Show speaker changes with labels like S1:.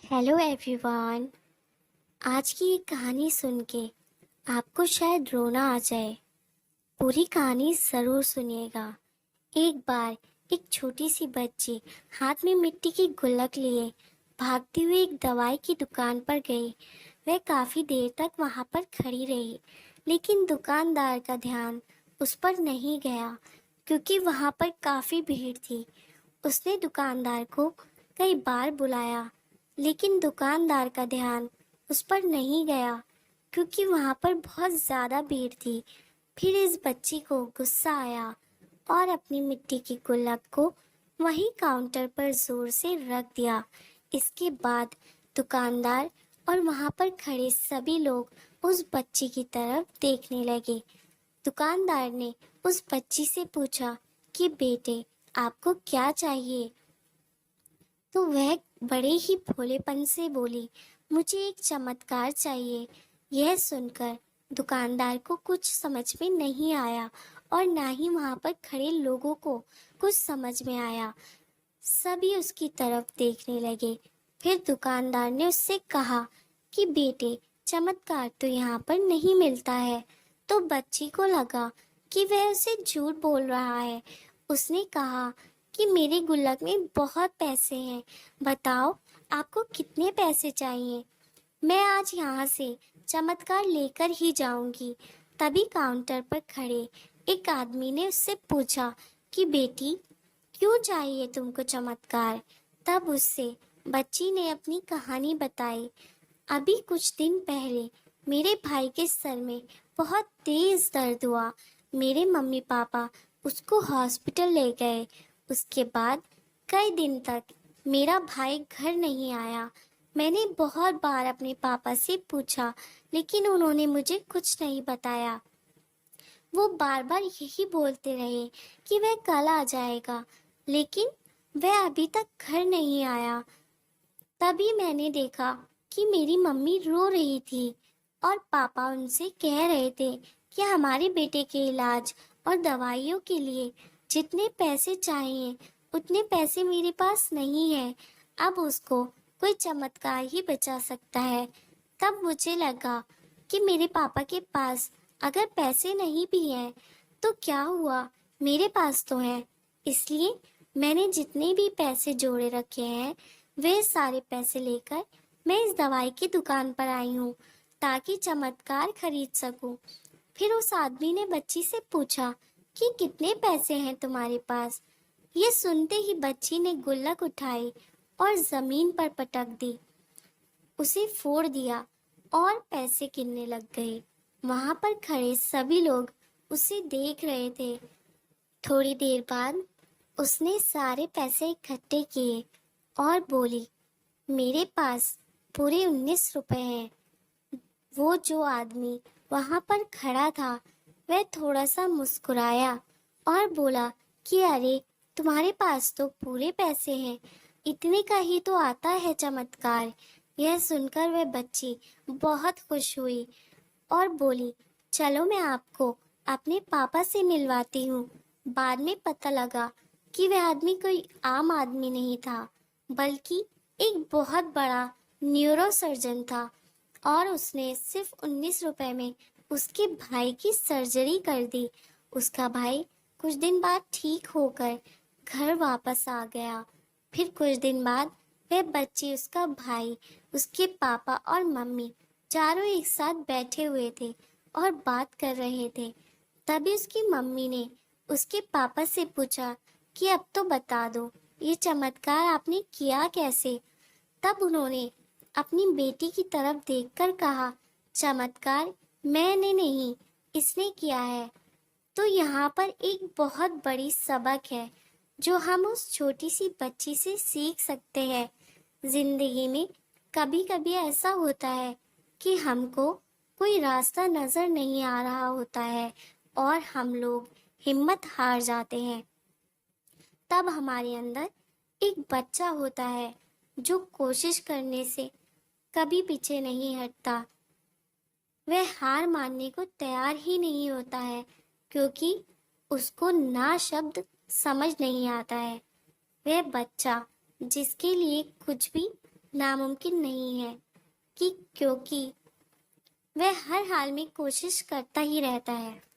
S1: Hello everyone. आज की ये कहानी सुन के आपको शायद रोना आ जाए। पूरी कहानी ज़रूर सुनिएगा। एक बार एक छोटी सी बच्ची हाथ में मिट्टी की गुल्लक लिए भागती हुई एक दवाई की दुकान पर गई। वह काफ़ी देर तक वहाँ पर खड़ी रही, लेकिन दुकानदार का ध्यान उस पर नहीं गया क्योंकि वहाँ पर काफ़ी भीड़ थी। उसने दुकानदार को कई बार बुलाया, लेकिन दुकानदार का ध्यान उस पर नहीं गया क्योंकि वहाँ पर बहुत ज़्यादा भीड़ थी। फिर इस बच्ची को गुस्सा आया और अपनी मिट्टी की गुल्लक को वहीं काउंटर पर जोर से रख दिया। इसके बाद दुकानदार और वहाँ पर खड़े सभी लोग उस बच्ची की तरफ देखने लगे। दुकानदार ने उस बच्ची से पूछा कि बेटे, आपको क्या चाहिए? तो वह बड़े ही भोलेपन से बोली, मुझे एक चमत्कार चाहिए। यह सुनकर दुकानदार को कुछ समझ में नहीं आया और ना ही वहाँ पर खड़े लोगों को कुछ समझ में आया। सभी उसकी तरफ देखने लगे। फिर दुकानदार ने उससे कहा कि बेटे, चमत्कार तो यहाँ पर नहीं मिलता है। तो बच्ची को लगा कि वह उसे झूठ बोल रहा है। उसने कहा कि मेरे गुल्लक में बहुत पैसे हैं, बताओ आपको कितने पैसे चाहिए? मैं आज यहाँ से चमत्कार लेकर ही जाऊंगी। तभी काउंटर पर खड़े एक आदमी ने उससे पूछा कि बेटी, क्यों चाहिए तुमको चमत्कार? तब उससे बच्ची ने अपनी कहानी बताई। अभी कुछ दिन पहले मेरे भाई के सर में बहुत तेज दर्द हुआ। मेरे मम्मी पापा उसको हॉस्पिटल ले गए। उसके बाद कई दिन तक मेरा भाई घर नहीं आया। मैंने बहुत बार अपने पापा से पूछा, लेकिन उन्होंने मुझे कुछ नहीं बताया। वो बार बार यही बोलते रहे कि वह कल आ जाएगा, लेकिन वह अभी तक घर नहीं आया। तभी मैंने देखा कि मेरी मम्मी रो रही थी और पापा उनसे कह रहे थे कि हमारे बेटे के इलाज और दवाइयों के लिए जितने पैसे चाहिए उतने पैसे मेरे पास नहीं है। अब उसको कोई चमत्कार ही बचा सकता है। तब मुझे लगा कि मेरे पापा के पास अगर पैसे नहीं भी हैं तो क्या हुआ, मेरे पास तो हैं। इसलिए मैंने जितने भी पैसे जोड़े रखे हैं वे सारे पैसे लेकर मैं इस दवाई की दुकान पर आई हूँ ताकि चमत्कार खरीद सकूं। फिर उस आदमी ने बच्ची से पूछा कि कितने पैसे हैं तुम्हारे पास? ये सुनते ही बच्ची ने गुल्लक उठाई और जमीन पर पटक दी, उसे फोड़ दिया और पैसे गिनने लग गई। वहां पर खड़े सभी लोग उसे देख रहे थे। थोड़ी देर बाद उसने सारे पैसे इकट्ठे किए और बोली, मेरे पास पूरे 19 रुपए हैं। वो जो आदमी वहां पर खड़ा था वह थोड़ा सा मुस्कुराया और बोला कि अरे, तुम्हारे पास तो पूरे पैसे हैं, इतने का ही तो आता है चमत्कार। यह सुनकर वह बच्ची बहुत खुश हुई और बोली, चलो मैं आपको अपने पापा से मिलवाती हूँ। बाद में पता लगा कि वह आदमी कोई आम आदमी नहीं था, बल्कि एक बहुत बड़ा न्यूरो सर्जन था और उसने सिर्फ 19 रुपए में उसके भाई की सर्जरी कर दी। उसका भाई कुछ दिन बाद ठीक होकर घर वापस आ गया। फिर कुछ दिन बाद वह बच्ची, उसका भाई, उसके पापा और मम्मी चारों एक साथ बैठे हुए थे और बात कर रहे थे। तभी उसकी मम्मी ने उसके पापा से पूछा कि अब तो बता दो, ये चमत्कार आपने किया कैसे? तब उन्होंने अपनी बेटी की तरफ देखकर कहा, चमत्कार मैंने नहीं, इसने किया है। तो यहाँ पर एक बहुत बड़ी सबक है जो हम उस छोटी सी बच्ची से सीख सकते हैं। जिंदगी में कभी कभी ऐसा होता है कि हमको कोई रास्ता नजर नहीं आ रहा होता है और हम लोग हिम्मत हार जाते हैं। तब हमारे अंदर एक बच्चा होता है जो कोशिश करने से कभी पीछे नहीं हटता। वह हार मानने को तैयार ही नहीं होता है क्योंकि उसको ना शब्द समझ नहीं आता है। वह बच्चा जिसके लिए कुछ भी नामुमकिन नहीं है कि क्योंकि वह हर हाल में कोशिश करता ही रहता है।